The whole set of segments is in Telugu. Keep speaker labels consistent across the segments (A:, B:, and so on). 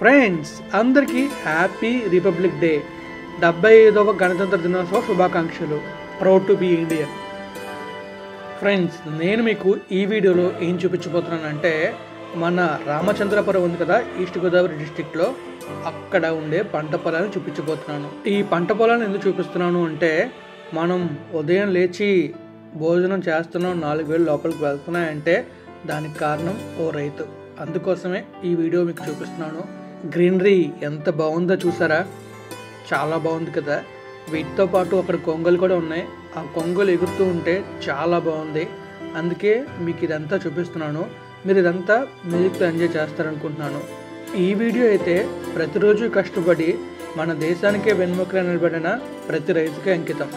A: ఫ్రెండ్స్ అందరికీ హ్యాపీ రిపబ్లిక్ డే 75వ గణతంత్ర దినోత్సవ శుభాకాంక్షలు. Proud to be Indian. Friends నేను మీకు ఈ వీడియోలో ఏం చూపించబోతున్నానంటే మన రామచంద్రపురం ఉంది కదా, ఈస్ట్ గోదావరి డిస్టిక్లో, అక్కడ ఉండే పంట పొలాలను చూపించబోతున్నాను. ఈ పంట పొలాలను ఎందుకు చూపిస్తున్నాను అంటే మనం ఉదయం లేచి భోజనం చేస్తున్నాం, 4 వేలు లోపలికి వెళ్తున్నాయంటే దానికి కారణం ఓ రైతు. అందుకోసమే ఈ వీడియో మీకు చూపిస్తున్నాను. గ్రీనరీ ఎంత బాగుందో చూసారా, చాలా బాగుంది కదా. వీటితో పాటు అక్కడ కొంగలు కూడా ఉన్నాయి. ఆ కొంగలు ఎగురుతూ ఉంటే చాలా బాగుంది. అందుకే మీకు ఇదంతా చూపిస్తున్నాను. మీరు ఇదంతా మ్యూజిక్తో ఎంజాయ్ చేస్తారనుకుంటున్నాను. ఈ వీడియో అయితే ప్రతిరోజు కష్టపడి మన దేశానికే వెన్నెముకగా నిలబడిన ప్రతి రైతుకే అంకితం.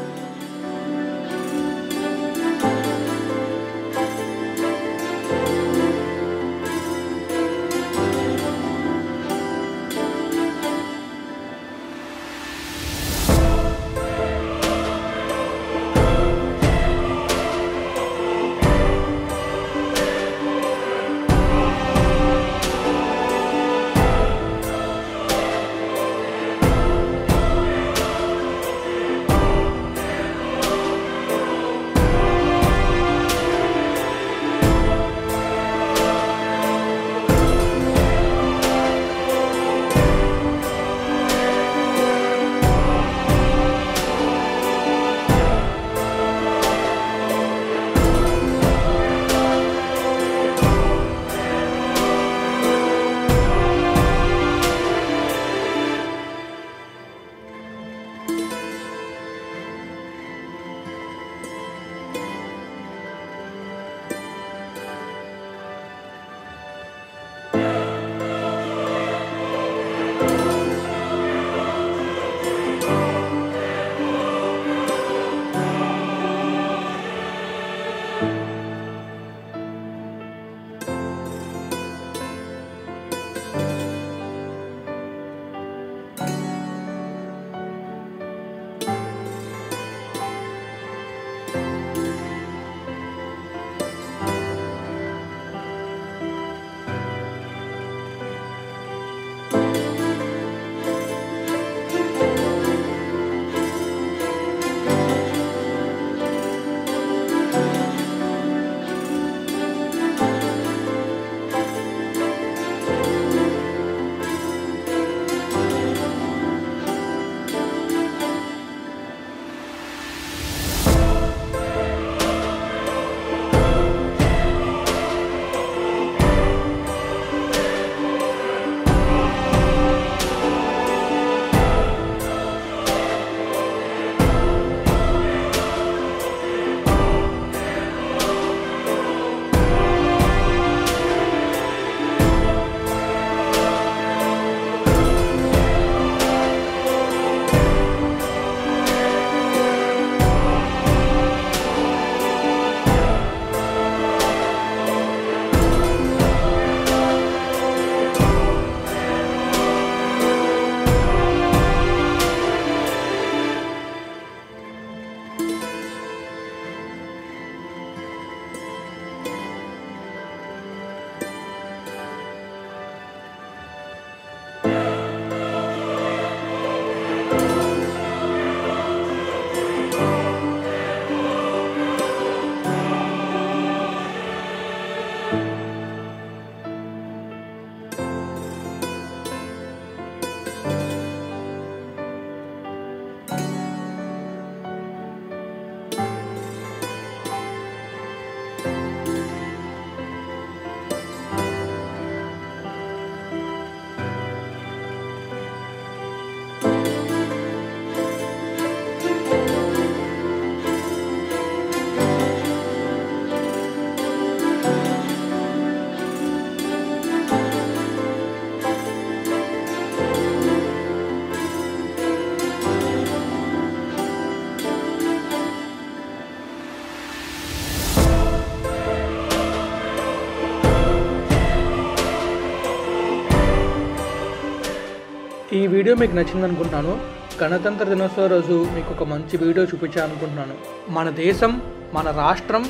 A: ఈ వీడియో మీకు నచ్చింది అనుకుంటున్నాను. గణతంత్ర దినోత్సవ రోజు మీకు ఒక మంచి వీడియో చూపించాలనుకుంటున్నాను. మన దేశం, మన రాష్ట్రం,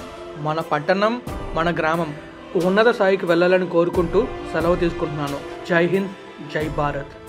A: మన పట్టణం, మన గ్రామం ఉన్నత స్థాయికి వెళ్ళాలని కోరుకుంటూ సెలవు తీసుకుంటున్నాను. జై హింద్. జై భారత్.